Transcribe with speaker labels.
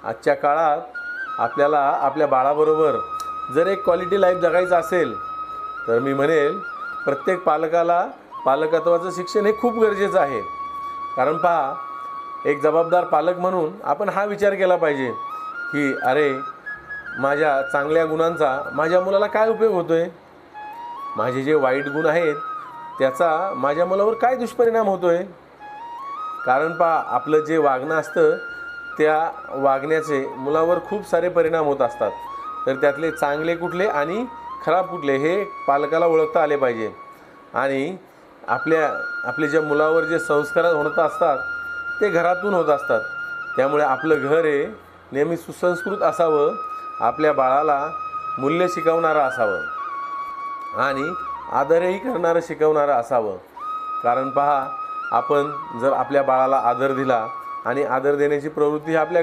Speaker 1: आजच्या काळात आपल्याला आपल्या बाळाबरोबर जर एक क्वालिटी लाईफ जगायचं असेल तर मी म्हणेल प्रत्येक पालकाला पालकत्वाचं शिक्षण हे खूप गरजेचं आहे. कारण पहा, एक जबाबदार पालक म्हणून आपण हा विचार केला पाहिजे की अरे, माझ्या चांगल्या गुणांचा माझ्या मुलाला काय उपयोग होतो आहे, माझे जे वाईट गुण आहेत त्याचा माझ्या मुलावर काय दुष्परिणाम होतो आहे. कारण पहा, आपलं जे वागणं असतं त्या वागण्याचे मुलावर खूप सारे परिणाम होत असतात. तर त्यातले चांगले कुठले आणि खराब कुठले हे पालकाला ओळखता आले पाहिजे. आणि आपले ज्या मुलावर जे संस्कार होत असतात ते घरातून होत असतात. त्यामुळे आपलं घर हे नेहमी सुसंस्कृत असावं, आपल्या बाळाला मूल्य शिकवणारं असावं आणि आदरही करणारं शिकवणारं असावं. कारण पहा, आपण जर आपल्या बाळाला आदर दिला आणि आदर देण्याची प्रवृत्ती आपल्या